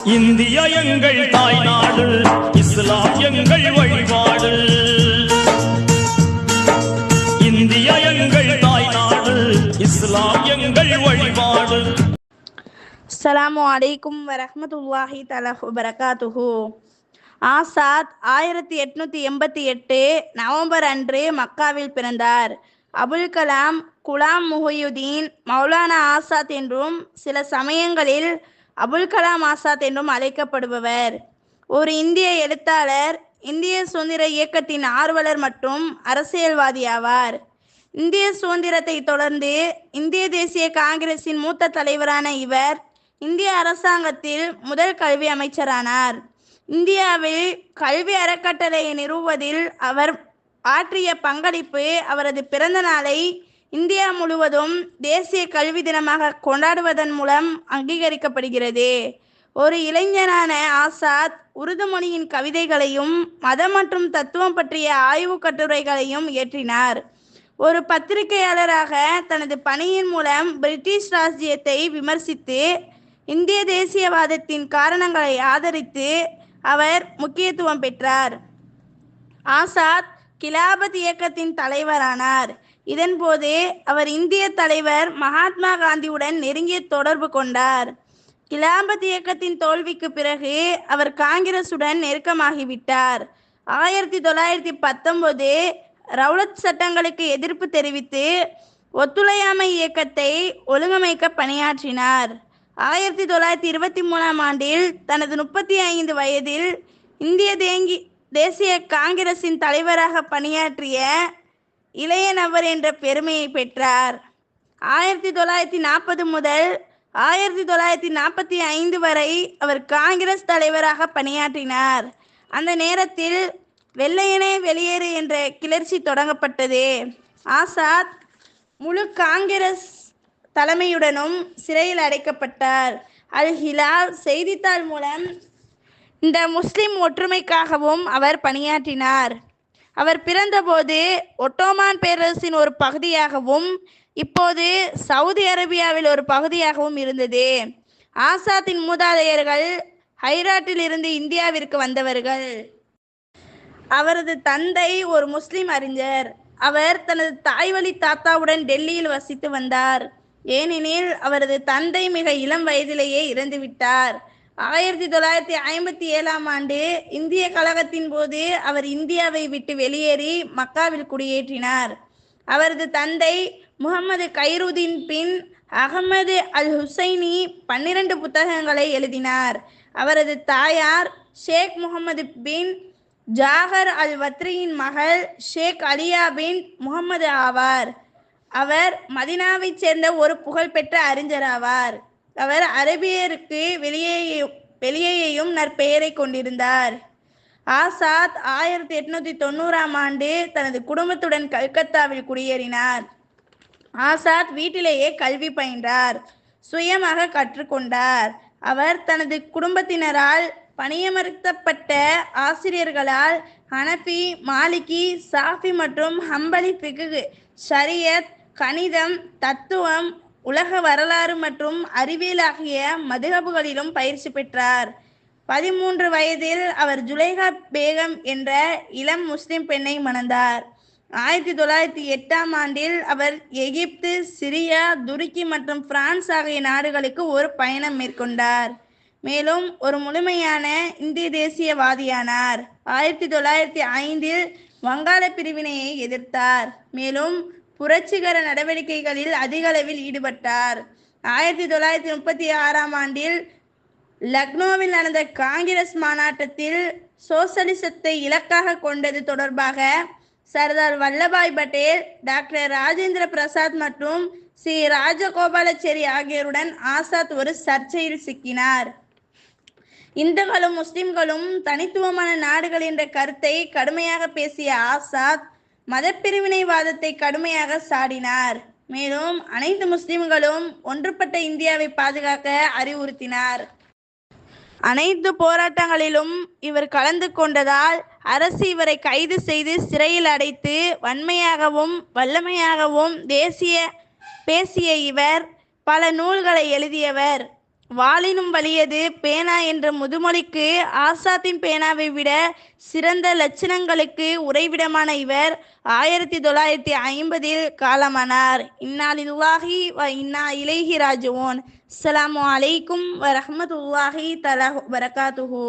India எங்கள் தாய்நாடு, இஸ்லாம் எங்கள் வழிபாடு. இந்தியா எங்கள் தாய்நாடு, இஸ்லாம் எங்கள் வழிபாடு. அஸ்ஸலாமு அலைக்கும் வரஹ்மத்துல்லாஹி தஆலா வபரகாத்துஹு. ஆசாத் 1888 நவம்பர் அன்று மக்காவில் பிறந்தார். அபுல் கலாம், குலாம் முஹியுதீன், மௌலானா ஆசாத் என்றும் சில சமயங்களில் அபுல் கலாம் ஆசாத் என்றும் அழைக்கப்படுபவர் ஒரு இந்திய எழுத்தாளர், இந்திய சுதந்திர இயக்கத்தின் ஆர்வலர் மற்றும் அரசியல்வாதி ஆவார். இந்திய சுதந்திரத்தை தொடர்ந்து இந்திய தேசிய காங்கிரசின் மூத்த தலைவரான இவர் இந்திய அரசாங்கத்தில் முதல் கல்வி அமைச்சரானார். இந்தியாவில் கல்வி அறக்கட்டளையை நிறுவுவதில் அவர் ஆற்றிய பங்களிப்பு அவரது பிறந்த நாளை இந்தியா முழுவதும் தேசிய கல்வி தினமாக கொண்டாடுவதன் மூலம் அங்கீகரிக்கப்படுகிறது. ஒரு இளைஞனான ஆசாத் உருது மொழியின் கவிதைகளையும் மதம் மற்றும் தத்துவம் பற்றிய ஆய்வு கட்டுரைகளையும் இயற்றினார். ஒரு பத்திரிகையாளராக தனது பணியின் மூலம் பிரிட்டிஷ் ராஜ்ஜியத்தை விமர்சித்து இந்திய தேசியவாதத்தின் காரணங்களை ஆதரித்து அவர் முக்கியத்துவம் பெற்றார். ஆசாத் கிலாபத் இயக்கத்தின் தலைவரானார். இதன்போது அவர் இந்திய தலைவர் மகாத்மா காந்தியுடன் நெருங்கிய தொடர்பு கொண்டார். கிலாபத் இயக்கத்தின் தோல்விக்கு பிறகு அவர் காங்கிரசுடன் நெருக்கமாகிவிட்டார். 1919 ரவுலத் சட்டங்களுக்கு எதிர்ப்பு தெரிவித்து ஒத்துழையாமை இயக்கத்தை ஒழுங்கமைக்க பணியாற்றினார். 1923 ஆண்டில் தனது 35 வயதில் இந்திய தேசிய காங்கிரசின் தலைவராக பணியாற்றிய இளைய நபர் என்ற பெருமையை பெற்றார். 1940 முதல் 1945 வரை அவர் காங்கிரஸ் தலைவராக பணியாற்றினார். அந்த நேரத்தில் வெள்ளையனே வெளியேறு என்ற கிளர்ச்சி தொடங்கப்பட்டது. ஆசாத் முழு காங்கிரஸ் தலைமையுடனும் சிறையில் அடைக்கப்பட்டார். அல் ஹிலால் செய்தித்தாள் மூலம் இந்த முஸ்லிம் ஒற்றுமைக்காகவும் அவர் பணியாற்றினார். அவர் பிறந்தபோது ஒட்டோமான் பேரரசின் ஒரு பகுதியாகவும் இப்போது சவுதி அரேபியாவில் ஒரு பகுதியாகவும் இருந்தது. ஆசாத்தின் மூதாதையர்கள் ஹைராட்டில் இருந்து இந்தியாவிற்கு வந்தவர்கள். அவரது தந்தை ஒரு முஸ்லிம் அறிஞர். அவர் தனது தாய்வழி தாத்தாவுடன் டெல்லியில் வசித்து வந்தார். ஏனெனில் அவரது தந்தை மிக இளம் வயதிலேயே இறந்துவிட்டார். 1957 ஆண்டு இந்திய கலகத்தின் போது அவர் இந்தியாவை விட்டு வெளியேறி மக்காவில் குடியேற்றினார். அவரது தந்தை முகமது கைருதீன் பின் அகமது அல் ஹுசைனி 12 புத்தகங்களை எழுதினார். அவரது தாயார் ஷேக் முகமது பின் ஜாகர் அல் வத்ரியின் மகள் ஷேக் அலியா பின் முகமது ஆவார். அவர் மதினாவைச் சேர்ந்த ஒரு புகழ்பெற்ற அறிஞர் ஆவார். அவர் அரேபியருக்கு வெளியேயும் நற்பெயரை கொண்டிருந்தார். ஆசாத் 1890 ஆண்டு தனது குடும்பத்துடன் கல்கத்தாவில் குடியேறினார். ஆசாத் வீட்டிலேயே கல்வி பயின்றார், சுயமாக கற்றுக்கொண்டார். அவர் தனது குடும்பத்தினரால் பணியமர்த்தப்பட்ட ஆசிரியர்களால் ஹனஃபி, மாலிகி, சாஃபி மற்றும் ஹம்பலி ஃபிக்ஹ், ஷரியத், கணிதம், தத்துவம், உலக வரலாறு மற்றும் அறிவியல் ஆகிய மதுஹபுகளிலும் பயிற்சி பெற்றார். 13 வயதில் அவர் ஜுலைஹா பேகம் என்ற இளம் முஸ்லிம் பெண்ணை மணந்தார். 1908 ஆண்டில் அவர் எகிப்து, சிரியா, துருக்கி மற்றும் பிரான்ஸ் ஆகிய நாடுகளுக்கு ஒரு பயணம் மேற்கொண்டார். மேலும் ஒரு முழுமையான இந்திய தேசியவாதியானார். 1905 வங்காள பிரிவினையை எதிர்த்தார். மேலும் புரட்சிகர நடவடிக்கைகளில் அதிக அளவில் ஈடுபட்டார். 1936 ஆண்டில் லக்னோவில் நடந்த காங்கிரஸ் மாநாட்டத்தில் சோசலிசத்தை இலக்காக கொண்டது தொடர்பாக சர்தார் வல்லபாய் பட்டேல், டாக்டர் ராஜேந்திர பிரசாத் மற்றும் ஸ்ரீ ராஜகோபாலாச்சாரி ஆகியோருடன் ஆசாத் ஒரு சர்ச்சையில் சிக்கினார். இந்துக்களும் முஸ்லிம்களும் தனித்துவமான நாடுகள் என்ற கருத்தை கடுமையாக பேசிய ஆசாத் மதப்பிரிவினைவாதத்தை கடுமையாக சாடினார். மேலும் அனைத்து முஸ்லிம்களும் ஒன்றுபட்ட இந்தியாவை பாதுகாக்க அறிவுறுத்தினார். அனைத்து போராட்டங்களிலும் இவர் கலந்து கொண்டதால் அரசு இவரை கைது செய்து சிறையில் அடைத்து வன்மையாகவும் வல்லமையாகவும் பேசிய இவர் பல நூல்களை எழுதியவர். வாளினும் வலியது பேனா என்ற முதுமொழிக்கு ஆசாத்தின் பேனாவை விட சிறந்த லட்சணங்களுக்கு உறைவிடமான இவர் 1950 காலமானார். இன்னா லில்லாஹி வ இன்னா இலைஹி ராஜிஊன். அஸ்ஸலாமு அலைக்கும் வ ரஹ்மத்துல்லாஹி தஆலா வ பரகாத்துஹு.